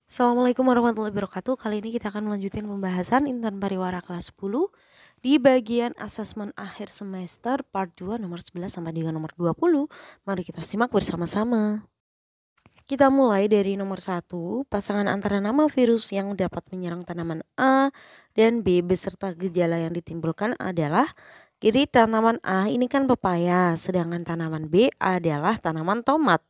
Assalamualaikum warahmatullahi wabarakatuh. Kali ini kita akan melanjutkan pembahasan Intan Pariwara kelas 10 di bagian asesmen akhir semester part 2 nomor 11 sampai dengan nomor 20. Mari kita simak bersama-sama. Kita mulai dari nomor 1, pasangan antara nama virus yang dapat menyerang tanaman A dan B beserta gejala yang ditimbulkan adalah, jadi tanaman A ini kan pepaya, sedangkan tanaman B adalah tanaman tomat.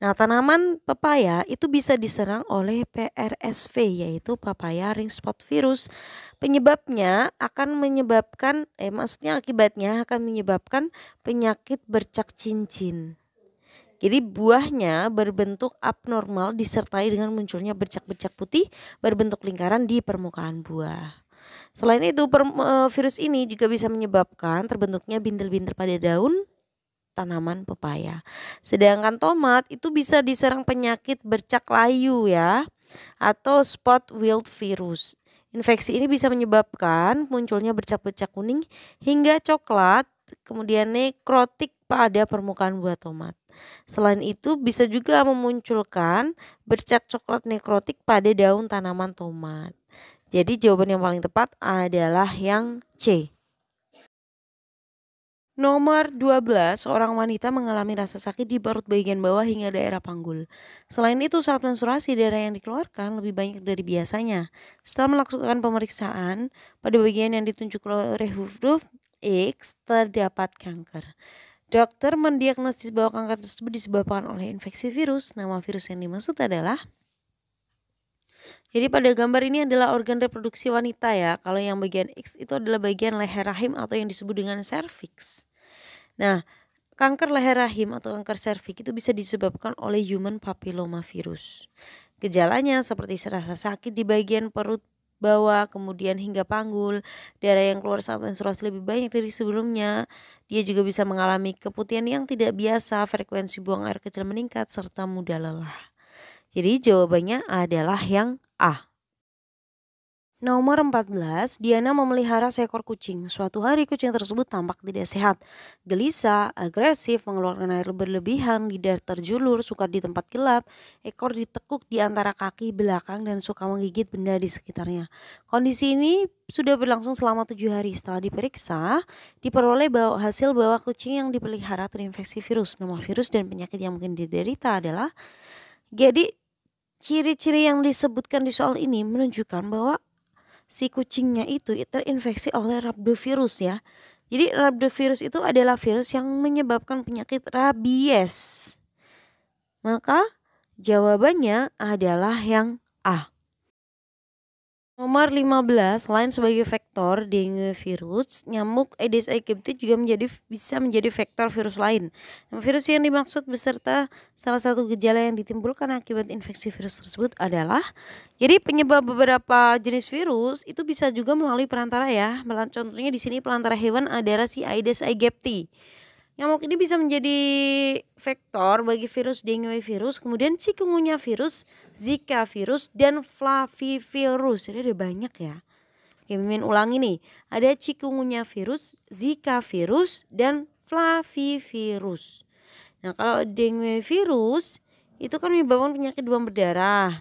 Nah, tanaman pepaya itu bisa diserang oleh PRSV, yaitu papaya ring spot virus. Penyebabnya akan menyebabkan akibatnya akan menyebabkan penyakit bercak cincin. Jadi buahnya berbentuk abnormal disertai dengan munculnya bercak-bercak putih berbentuk lingkaran di permukaan buah. Selain itu virus ini juga bisa menyebabkan terbentuknya bintil-bintil pada daun tanaman pepaya. Sedangkan tomat itu bisa diserang penyakit bercak layu ya, atau spot wilt virus. Infeksi ini bisa menyebabkan munculnya bercak-bercak kuning hingga coklat, kemudian nekrotik pada permukaan buah tomat. Selain itu bisa juga memunculkan bercak coklat nekrotik pada daun tanaman tomat. Jadi jawaban yang paling tepat adalah yang C. Nomor 12, seorang wanita mengalami rasa sakit di perut bagian bawah hingga daerah panggul. Selain itu, saat menstruasi darah yang dikeluarkan lebih banyak dari biasanya. Setelah melakukan pemeriksaan, pada bagian yang ditunjuk oleh huruf X terdapat kanker. Dokter mendiagnosis bahwa kanker tersebut disebabkan oleh infeksi virus. Nama virus yang dimaksud adalah, jadi pada gambar ini adalah organ reproduksi wanita ya. Kalau yang bagian X itu adalah bagian leher rahim atau yang disebut dengan serviks. Nah, kanker leher rahim atau kanker serviks itu bisa disebabkan oleh human papilloma virus. Gejalanya seperti rasa sakit di bagian perut bawah, kemudian hingga panggul, darah yang keluar saat menstruasi lebih banyak dari sebelumnya. Dia juga bisa mengalami keputihan yang tidak biasa, frekuensi buang air kecil meningkat, serta mudah lelah. Jadi jawabannya adalah yang A. Nomor 14, Diana memelihara seekor kucing. Suatu hari kucing tersebut tampak tidak sehat, gelisah, agresif, mengeluarkan air berlebihan, lidah terjulur, suka di tempat gelap, ekor ditekuk di antara kaki belakang dan suka menggigit benda di sekitarnya. Kondisi ini sudah berlangsung selama 7 hari. Setelah diperiksa, diperoleh hasil bahwa kucing yang dipelihara terinfeksi virus. Nama virus dan penyakit yang mungkin diderita adalah, jadi ciri-ciri yang disebutkan di soal ini menunjukkan bahwa si kucingnya itu terinfeksi oleh rhabdovirus ya. Jadi rhabdovirus itu adalah virus yang menyebabkan penyakit rabies. Maka jawabannya adalah yang A. Nomor 15, selain sebagai vektor dengue virus, nyamuk Aedes aegypti juga bisa menjadi vektor virus lain. Nah, virus yang dimaksud beserta salah satu gejala yang ditimbulkan akibat infeksi virus tersebut adalah, jadi penyebab beberapa jenis virus itu bisa juga melalui perantara ya. Contohnya di sini perantara hewan adalah si Aedes aegypti. Nyamuk ini bisa menjadi vektor bagi virus dengue virus, kemudian chikungunya virus, Zika virus, dan flavivirus. Jadi ada banyak ya. Oke, Mimin ulangi nih. Ada chikungunya virus, Zika virus, dan flavivirus. Nah, kalau dengue virus itu kan menyebabkan penyakit demam berdarah.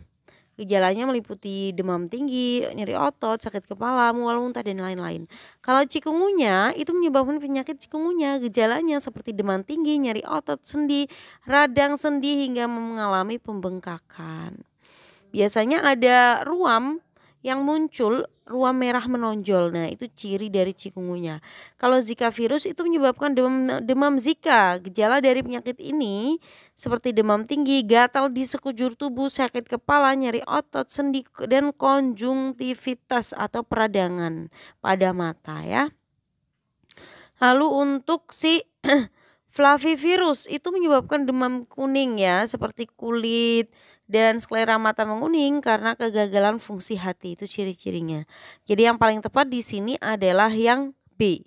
Gejalanya meliputi demam tinggi, nyeri otot, sakit kepala, mual muntah, dan lain-lain. Kalau chikungunya itu menyebabkan penyakit chikungunya, gejalanya seperti demam tinggi, nyeri otot, sendi, radang sendi hingga mengalami pembengkakan. Biasanya ada ruam yang muncul, ruam merah menonjol. Nah, itu ciri dari chikungunya. Kalau Zika virus itu menyebabkan demam Zika. Gejala dari penyakit ini seperti demam tinggi, gatal di sekujur tubuh, sakit kepala, nyeri otot, sendi, dan konjungtivitas atau peradangan pada mata ya. Lalu untuk si flavivirus itu menyebabkan demam kuning ya, seperti kulit dan sklera mata menguning karena kegagalan fungsi hati, itu ciri-cirinya. Jadi yang paling tepat di sini adalah yang B.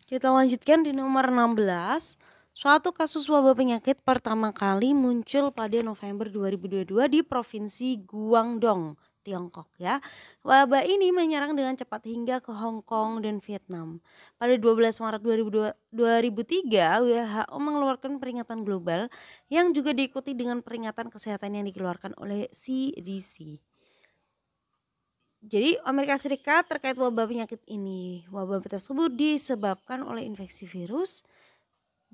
Kita lanjutkan di nomor 16. Suatu kasus wabah penyakit pertama kali muncul pada November 2022 di Provinsi Guangdong, Tiongkok ya. Wabah ini menyerang dengan cepat hingga ke Hong Kong dan Vietnam. Pada 12 Maret 2003, WHO mengeluarkan peringatan global yang juga diikuti dengan peringatan kesehatan yang dikeluarkan oleh CDC. Jadi Amerika Serikat terkait wabah penyakit ini. Wabah tersebut disebabkan oleh infeksi virus.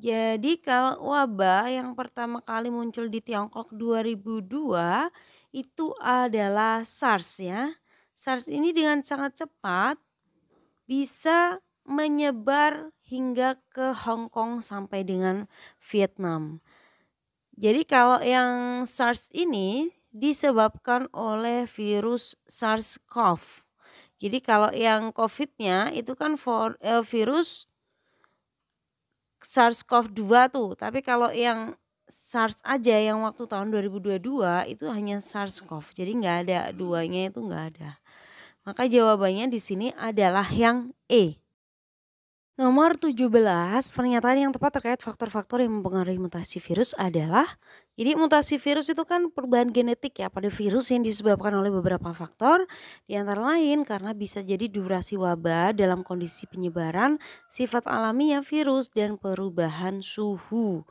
Jadi kalau wabah yang pertama kali muncul di Tiongkok 2002 itu adalah SARS ya. SARS ini dengan sangat cepat bisa menyebar hingga ke Hong Kong sampai dengan Vietnam. Jadi kalau yang SARS ini disebabkan oleh virus SARS-CoV. Jadi kalau yang COVID-nya itu kan virus SARS-CoV-2 tuh, tapi kalau yang SARS aja yang waktu tahun 2022 itu hanya SARS-CoV. Jadi nggak ada, duanya itu nggak ada. Maka jawabannya di sini adalah yang E. Nomor 17, pernyataan yang tepat terkait faktor-faktor yang mempengaruhi mutasi virus adalah, jadi mutasi virus itu kan perubahan genetik ya pada virus yang disebabkan oleh beberapa faktor, di antara lain karena bisa jadi durasi wabah dalam kondisi penyebaran, sifat alamiah virus, dan perubahan suhu.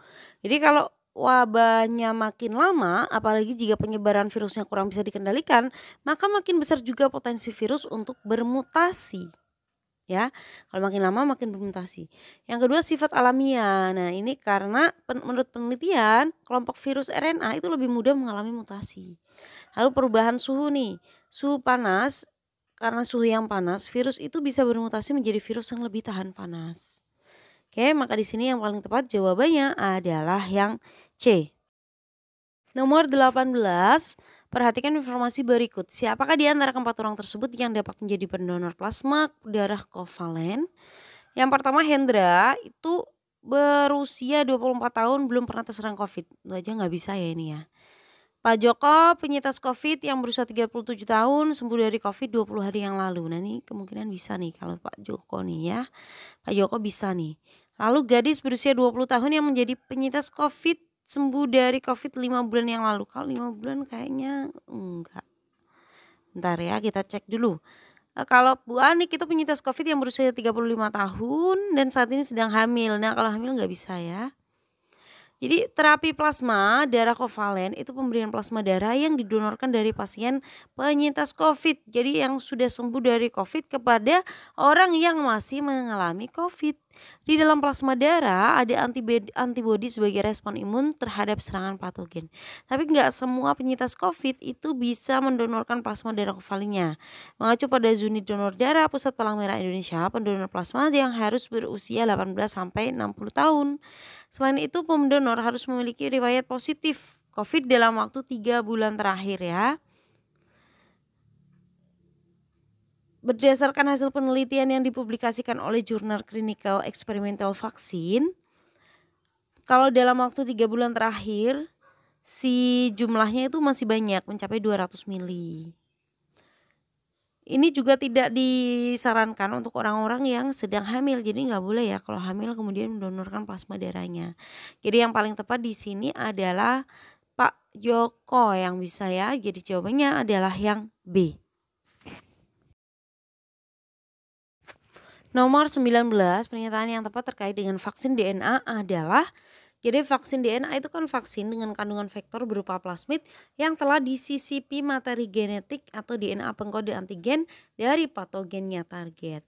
Jadi kalau wabahnya makin lama, apalagi jika penyebaran virusnya kurang bisa dikendalikan, maka makin besar juga potensi virus untuk bermutasi. Ya, kalau makin lama makin bermutasi. Yang kedua sifat alamiah. Nah ini karena menurut penelitian kelompok virus RNA itu lebih mudah mengalami mutasi. Lalu perubahan suhu nih, suhu panas, karena suhu yang panas virus itu bisa bermutasi menjadi virus yang lebih tahan panas. Oke, maka di sini yang paling tepat jawabannya adalah yang C. Nomor 18, perhatikan informasi berikut. Siapakah di antara keempat orang tersebut yang dapat menjadi pendonor plasma darah kovalen? Yang pertama Hendra, itu berusia 24 tahun belum pernah terserang COVID. Itu aja nggak bisa ya ini ya. Pak Joko penyintas COVID yang berusia 37 tahun sembuh dari COVID 20 hari yang lalu. Nah ini kemungkinan bisa nih kalau Pak Joko nih ya. Pak Joko bisa nih. Lalu gadis berusia 20 tahun yang menjadi penyintas COVID sembuh dari COVID 5 bulan yang lalu. Kalau 5 bulan kayaknya enggak. Bentar ya kita cek dulu. Kalau Bu Anik itu penyintas COVID yang berusia 35 tahun dan saat ini sedang hamil. Nah kalau hamil nggak bisa ya. Jadi terapi plasma darah kovalen itu pemberian plasma darah yang didonorkan dari pasien penyintas COVID. Jadi yang sudah sembuh dari COVID kepada orang yang masih mengalami COVID. Di dalam plasma darah ada antibodi sebagai respon imun terhadap serangan patogen. Tapi nggak semua penyintas COVID itu bisa mendonorkan plasma darah kovalennya. Mengacu pada unit donor darah Pusat Palang Merah Indonesia, pendonor plasma yang harus berusia 18 sampai 60 tahun. Selain itu pendonor harus memiliki riwayat positif COVID dalam waktu 3 bulan terakhir ya. Berdasarkan hasil penelitian yang dipublikasikan oleh jurnal Clinical Experimental Vaccine, kalau dalam waktu 3 bulan terakhir si jumlahnya itu masih banyak, mencapai 200 mili. Ini juga tidak disarankan untuk orang-orang yang sedang hamil. Jadi nggak boleh ya kalau hamil kemudian mendonorkan plasma darahnya. Jadi yang paling tepat di sini adalah Pak Joko yang bisa ya. Jadi jawabannya adalah yang B. Nomor 19, pernyataan yang tepat terkait dengan vaksin DNA adalah, jadi vaksin DNA itu kan vaksin dengan kandungan vektor berupa plasmid yang telah disisipi materi genetik atau DNA pengkode antigen dari patogennya target.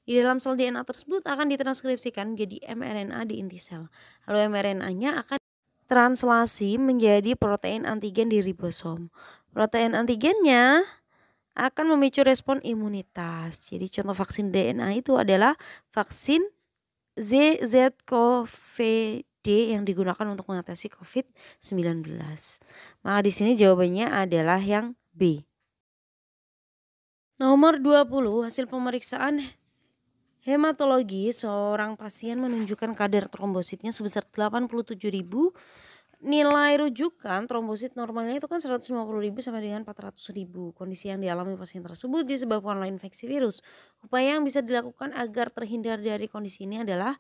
Di dalam sel DNA tersebut akan ditranskripsikan menjadi mRNA di inti sel. Lalu mRNA-nya akan translasi menjadi protein antigen di ribosom. Protein antigennya akan memicu respon imunitas. Jadi contoh vaksin DNA itu adalah vaksin ZZCoV-D yang digunakan untuk mengatasi COVID-19. Maka di sini jawabannya adalah yang B. Nomor 20, hasil pemeriksaan hematologi seorang pasien menunjukkan kadar trombositnya sebesar 87.000. Nilai rujukan trombosit normalnya itu kan 150.000 sampai dengan 400.000. Kondisi yang dialami pasien tersebut disebabkan oleh infeksi virus. Upaya yang bisa dilakukan agar terhindar dari kondisi ini adalah,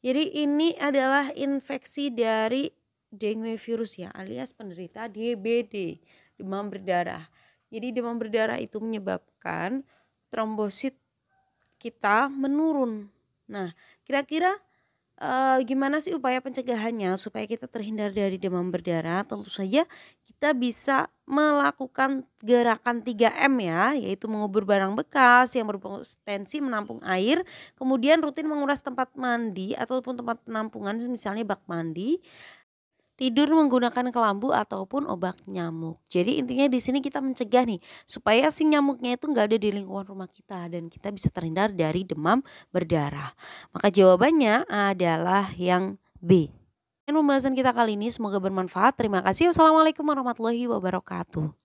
jadi ini adalah infeksi dari dengue virus ya, alias penderita DBD, demam berdarah. Jadi demam berdarah itu menyebabkan trombosit kita menurun. Nah, kira-kira gimana sih upaya pencegahannya supaya kita terhindar dari demam berdarah? Tentu saja kita bisa melakukan gerakan 3M ya, yaitu mengubur barang bekas yang berpotensi menampung air, kemudian rutin menguras tempat mandi ataupun tempat penampungan misalnya bak mandi, tidur menggunakan kelambu ataupun obat nyamuk. Jadi intinya di sini kita mencegah nih supaya si nyamuknya itu nggak ada di lingkungan rumah kita dan kita bisa terhindar dari demam berdarah. Maka jawabannya adalah yang B. Dan pembahasan kita kali ini semoga bermanfaat. Terima kasih. Wassalamualaikum warahmatullahi wabarakatuh.